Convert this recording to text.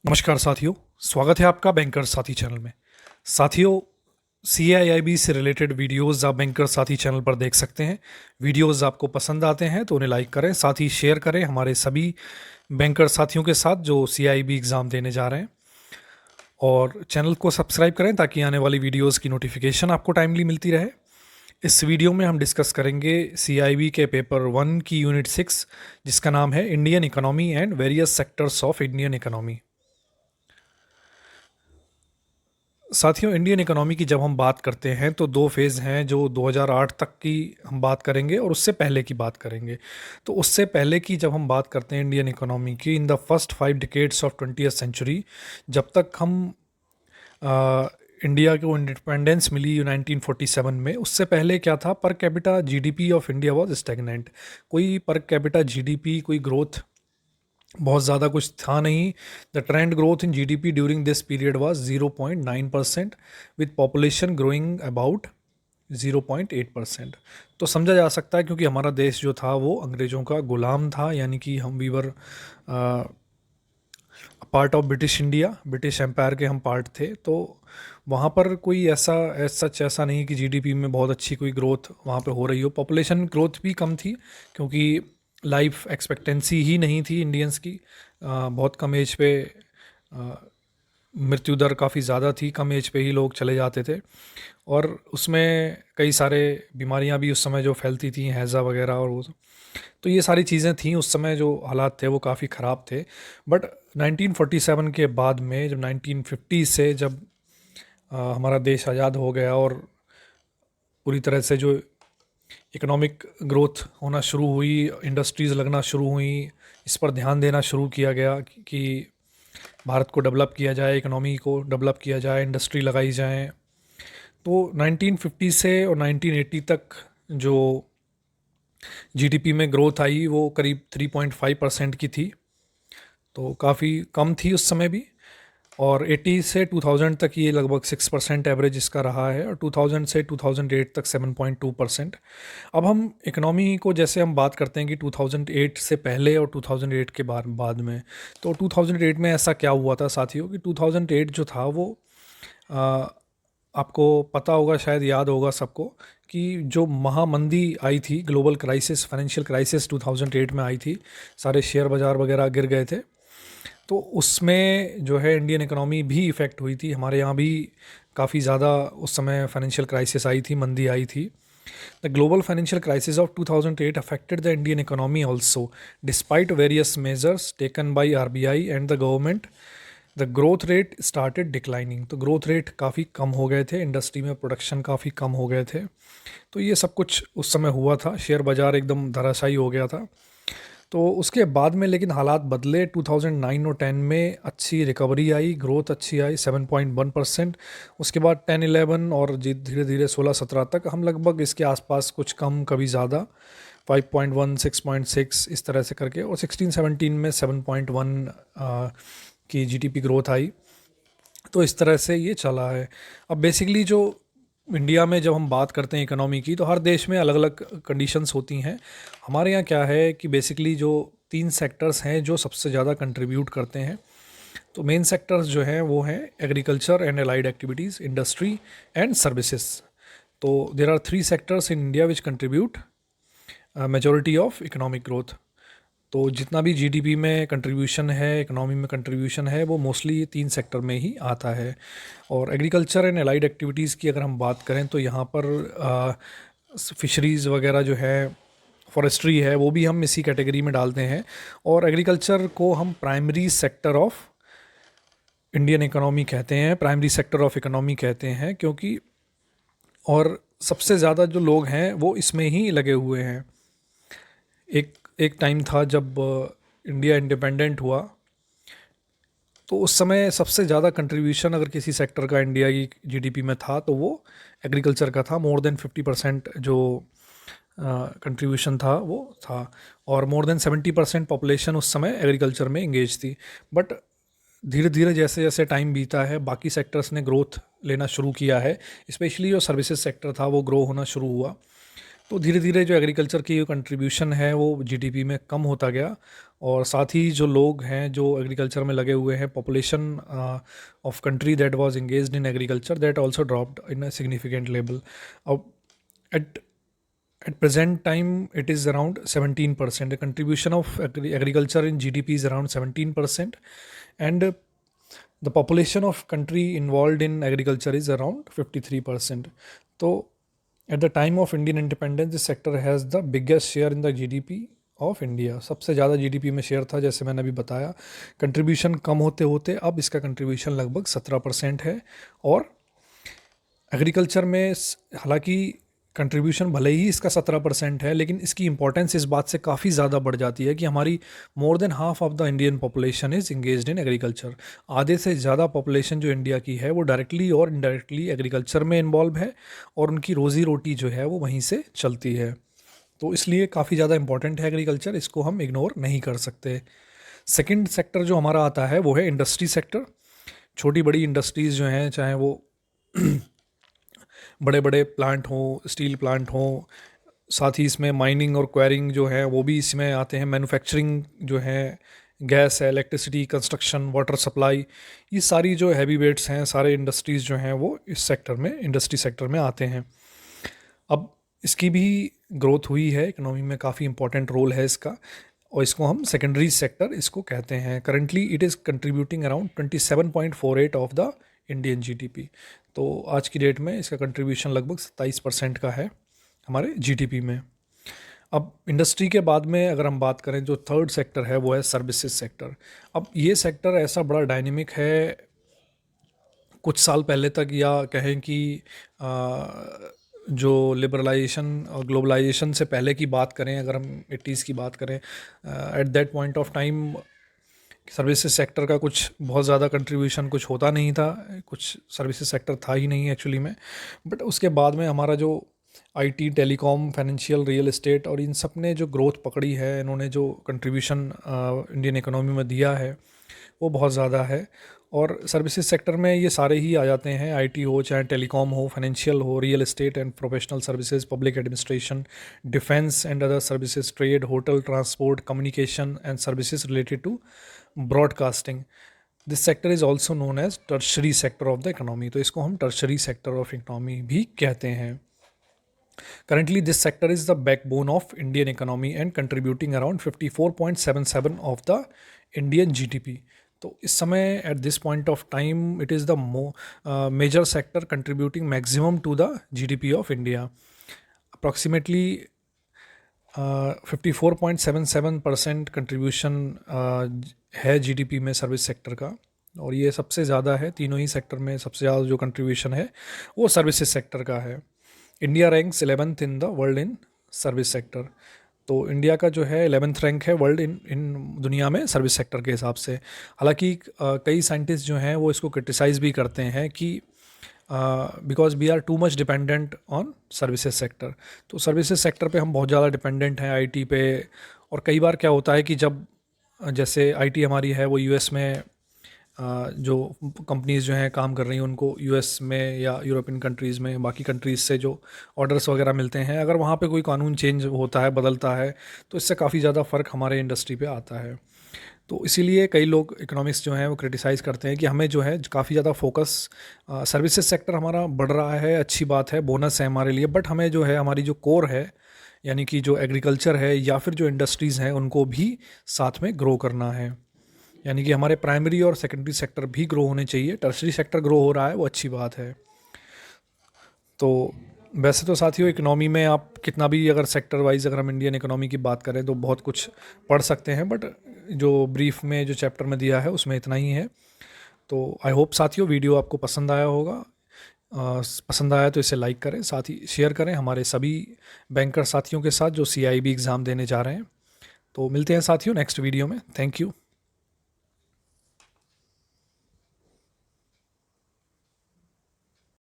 नमस्कार साथियों, स्वागत है आपका बैंकर साथी चैनल में। साथियों, CIIB से रिलेटेड वीडियोस आप बैंकर साथी चैनल पर देख सकते हैं। वीडियोस आपको पसंद आते हैं तो उन्हें लाइक करें, साथ ही शेयर करें हमारे सभी बैंकर साथियों के साथ जो CIIB एग्ज़ाम देने जा रहे हैं। और चैनल को सब्सक्राइब करें ताकि आने वाली वीडियोस की नोटिफिकेशन आपको टाइमली मिलती रहे। इस वीडियो में हम डिस्कस करेंगे CIIB के पेपर 1 की यूनिट 6, जिसका नाम है Indian economy and various sectors of Indian economy. साथियों, इंडियन इकोनॉमी की जब हम बात करते हैं तो दो फेज़ हैं जो 2008 तक की हम बात करेंगे और उससे पहले की बात करेंगे। तो उससे पहले की जब हम बात करते हैं इंडियन इकोनॉमी की, in the first 5 decades of 20th century, जब तक हम इंडिया को इंडिपेंडेंस मिली 1947 में, उससे पहले क्या था, per capita GDP of India was stagnant. कोई पर कैपिटा GDP, कोई ग्रोथ बहुत ज़्यादा कुछ था नहीं। The trend growth in GDP during this period was 0.9%, with population growing about 0.8%। तो समझा जा सकता है क्योंकि हमारा देश जो था वो अंग्रेज़ों का गुलाम था, यानी कि हम we were part of British India, British empire के हम पार्ट थे। तो वहाँ पर कोई ऐसा सच ऐसा नहीं कि GDP में बहुत अच्छी कोई ग्रोथ वहाँ पे हो रही हो। पॉपुलेशन ग्रोथ भी कम थी क्योंकि लाइफ एक्सपेक्टेंसी ही नहीं थी इंडियंस की। बहुत कम एज पे मृत्यु दर काफ़ी ज़्यादा थी, कम एज पे ही लोग चले जाते थे। और उसमें कई सारे बीमारियां भी उस समय जो फैलती थी, हैज़ा वगैरह, और वो तो ये सारी चीज़ें थीं उस समय। जो हालात थे वो काफ़ी ख़राब थे। बट 1947 के बाद में, जब 1950 से जब हमारा देश आज़ाद हो गया और पूरी तरह से जो इकोनॉमिक ग्रोथ होना शुरू हुई, इंडस्ट्रीज़ लगना शुरू हुई, इस पर ध्यान देना शुरू किया गया कि भारत को डेवलप किया जाए, इकोनॉमी को डेवलप किया जाए, इंडस्ट्री लगाई जाए। तो 1950 से और 1980 तक जो GDP में ग्रोथ आई वो करीब 3.5% की थी, तो काफ़ी कम थी उस समय भी। और 80 से 2000 तक ये लगभग 6% एवरेज इसका रहा है, और 2000 से 2008 तक 7.2%। अब हम इकनॉमी को जैसे हम बात करते हैं कि 2008 से पहले और 2008 के बाद में, तो 2008 में ऐसा क्या हुआ था साथियों कि 2008 जो था वो आ, आपको पता होगा, शायद याद होगा सबको, कि जो महामंदी आई थी, ग्लोबल क्राइसिस, फाइनेंशियल क्राइसिस 2008 में आई थी, सारे शेयर बाज़ार वगैरह गिर गए थे। तो उसमें जो है इंडियन इकोनॉमी भी इफ़ेक्ट हुई थी। हमारे यहाँ भी काफ़ी ज़्यादा उस समय फाइनेंशियल क्राइसिस आई थी, मंदी आई थी। The global financial crisis of 2008 affected the Indian economy also, despite various measures taken by RBI and the government. The growth rate started declining. तो ग्रोथ रेट काफ़ी कम हो गए थे, इंडस्ट्री में प्रोडक्शन काफ़ी कम हो गए थे। तो ये सब कुछ उस समय हुआ था, शेयर बाज़ार एकदम धराशायी हो गया था। तो उसके बाद में लेकिन हालात बदले। 2009 और 10 में अच्छी रिकवरी आई, ग्रोथ अच्छी आई, 7.1%। उसके बाद 10-11 और धीरे धीरे 16-17 तक हम लगभग इसके आसपास, कुछ कम कभी ज़्यादा, 5.1, 6.6 इस तरह से करके, और 16-17 में 7.1 की GDP ग्रोथ आई। तो इस तरह से ये चला है। अब बेसिकली जो इंडिया में जब हम बात करते हैं इकोनॉमी की, तो हर देश में अलग अलग कंडीशंस होती हैं। हमारे यहाँ क्या है कि बेसिकली जो 3 सेक्टर्स हैं जो सबसे ज़्यादा कंट्रीब्यूट करते हैं। तो मेन सेक्टर्स जो हैं वो हैं agriculture and allied activities, industry and services. तो there are 3 sectors in India which contribute majority of economic growth. तो जितना भी GDP में कंट्रीब्यूशन है, इकोनॉमी में कंट्रीब्यूशन है, वो मोस्टली ये 3 सेक्टर में ही आता है। और एग्रीकल्चर एंड एलाइड एक्टिविटीज़ की अगर हम बात करें तो यहाँ पर फिशरीज़ वगैरह जो है, फॉरेस्ट्री है, वो भी हम इसी कैटेगरी में डालते हैं। और एग्रीकल्चर को हम primary sector of Indian economy कहते हैं, प्राइमरी सेक्टर ऑफ इकोनॉमी कहते हैं, क्योंकि और सबसे ज़्यादा जो लोग हैं वो इसमें ही लगे हुए हैं। एक एक टाइम था जब इंडिया इंडिपेंडेंट हुआ, तो उस समय सबसे ज़्यादा कंट्रीब्यूशन अगर किसी सेक्टर का इंडिया की GDP में था तो वो एग्रीकल्चर का था। मोर देन 50% जो कंट्रीब्यूशन था वो था, और मोर देन 70% पॉपुलेशन उस समय एग्रीकल्चर में इंगेज थी। बट धीरे धीरे जैसे जैसे टाइम बीता है, बाकी सेक्टर्स ने ग्रोथ लेना शुरू किया है, स्पेशली जो सर्विसेज सेक्टर था वो ग्रो होना शुरू हुआ। तो धीरे धीरे जो एग्रीकल्चर की कंट्रीब्यूशन है वो जीडीपी में कम होता गया, और साथ ही जो लोग हैं जो एग्रीकल्चर में लगे हुए हैं, population of country that was engaged in agriculture that also dropped in a significant level. अब eight at present time it is around 17%. The contribution of agriculture in GDP is around 17%, and the population of country involved in agriculture is around 53%. So at the time of Indian independence this sector has the biggest share in the GDP of India. सबसे ज़्यादा GDP में share था, जैसे मैंने अभी बताया. Contribution कम होते होते अब इसका कंट्रीब्यूशन लगभग 17% है. और एग्रीकल्चर में हालांकि कंट्रीब्यूशन भले ही इसका 17% है, लेकिन इसकी इंपॉर्टेंस इस बात से काफ़ी ज़्यादा बढ़ जाती है कि हमारी more than half of the Indian population is engaged in agriculture. आधे से ज़्यादा पॉपुलेशन जो इंडिया की है वो डायरेक्टली और इनडायरेक्टली एग्रीकल्चर में इन्वॉल्व है, और उनकी रोज़ी रोटी जो है वो वहीं से चलती है. तो इसलिए काफ़ी ज़्यादा इंपॉर्टेंट है एग्रीकल्चर, इसको हम इग्नोर नहीं कर सकते. सेकेंड सेक्टर जो हमारा आता है वो है इंडस्ट्री सेक्टर. छोटी बड़ी इंडस्ट्रीज़ जो हैं, चाहे वो बड़े बड़े प्लांट हों, स्टील प्लांट हों, साथ ही इसमें माइनिंग और क्वायरिंग जो है वो भी इसमें आते हैं. मैन्युफैक्चरिंग जो है, गैस है, इलेक्ट्रिसिटी, कंस्ट्रक्शन, वाटर सप्लाई, ये सारी जो हैवी वेट्स हैं, सारे इंडस्ट्रीज़ जो हैं वो इस सेक्टर में, इंडस्ट्री सेक्टर में आते हैं. अब इसकी भी ग्रोथ हुई है इकोनॉमी में, काफ़ी इंपॉर्टेंट रोल है इसका, और इसको हम सेकेंडरी सेक्टर इसको कहते हैं. Currently it is contributing around 27.48 of the Indian GDP. तो आज की डेट में इसका कंट्रीब्यूशन लगभग 27% का है हमारे जीडीपी में. अब इंडस्ट्री के बाद में अगर हम बात करें, जो थर्ड सेक्टर है वो है सर्विसेज सेक्टर. अब ये सेक्टर ऐसा बड़ा डायनेमिक है. कुछ साल पहले तक, या कहें कि जो लिबरलाइजेशन और ग्लोबलाइजेशन से पहले की बात करें, अगर हम 80s की बात करें, at that point of time services sector का कुछ बहुत ज़्यादा कंट्रीब्यूशन कुछ होता नहीं था, कुछ सर्विसेज सेक्टर था ही नहीं एक्चुअली में. बट उसके बाद में हमारा जो IT, telecom, financial, real estate और इन सब ने जो ग्रोथ पकड़ी है, इन्होंने जो कंट्रीब्यूशन इंडियन इकोनॉमी में दिया है वो बहुत ज़्यादा है. और सर्विसेज सेक्टर में ये सारे ही आ जाते हैं, आईटी हो, चाहे टेलीकॉम हो, फाइनेंशियल हो, real estate and professional services, public administration, defence and other services, trade, hotel, transport, communication and services related to broadcasting. This sector is also known as tertiary sector of the economy. तो इसको हम tertiary sector of economy भी कहते हैं. Currently, this sector is the backbone of Indian economy and contributing around 54.77 of the Indian GDP. तो इस समय at this point of time it is the major sector contributing maximum to the GDP of India. Approximately 54.77% contribution है GDP में service sector का, और ये सबसे ज़्यादा है. तीनों ही सेक्टर में सबसे ज़्यादा जो कंट्रीब्यूशन है वो सर्विसेज सेक्टर का है. India ranks 11th in the world in service sector. तो इंडिया का जो है 11th रैंक है वर्ल्ड इन दुनिया में सर्विस सेक्टर के हिसाब से. हालांकि कई साइंटिस्ट जो हैं वो इसको क्रिटिसाइज़ भी करते हैं कि because we are too much dependent on services sector. तो सर्विसेज सेक्टर पे हम बहुत ज़्यादा डिपेंडेंट हैं, आईटी पे. और कई बार क्या होता है कि जब जैसे आईटी हमारी है वो यूएस में, जो कंपनीज़ जो हैं काम कर रही हैं उनको यूएस में या यूरोपियन कंट्रीज़ में, बाकी कंट्रीज़ से जो ऑर्डर्स वगैरह मिलते हैं, अगर वहाँ पे कोई कानून चेंज होता है, बदलता है, तो इससे काफ़ी ज़्यादा फ़र्क हमारे इंडस्ट्री पे आता है. तो इसीलिए कई लोग इकोनॉमिक्स जो हैं वो क्रिटिसाइज़ करते हैं कि हमें जो है काफ़ी ज़्यादा फोकस, सर्विसेज सेक्टर हमारा बढ़ रहा है, अच्छी बात है, बोनस है हमारे लिए, बट हमें जो है हमारी जो कोर है, यानी कि जो एग्रीकल्चर है या फिर जो इंडस्ट्रीज़ हैं, उनको भी साथ में ग्रो करना है. यानी कि हमारे प्राइमरी और सेकेंडरी सेक्टर भी ग्रो होने चाहिए. टर्शरी सेक्टर ग्रो हो रहा है वो अच्छी बात है. तो वैसे तो साथियों, इकोनॉमी में आप कितना भी अगर सेक्टर वाइज अगर हम इंडियन इकोनॉमी की बात करें तो बहुत कुछ पढ़ सकते हैं, बट जो ब्रीफ में जो चैप्टर में दिया है उसमें इतना ही है. तो आई होप साथियों वीडियो आपको पसंद आया होगा. पसंद आया तो इसे लाइक करें, साथ ही शेयर करें हमारे सभी बैंकर साथियों के साथ जो CIB एग्ज़ाम देने जा रहे हैं. तो मिलते हैं साथियों नेक्स्ट वीडियो में. Thank you.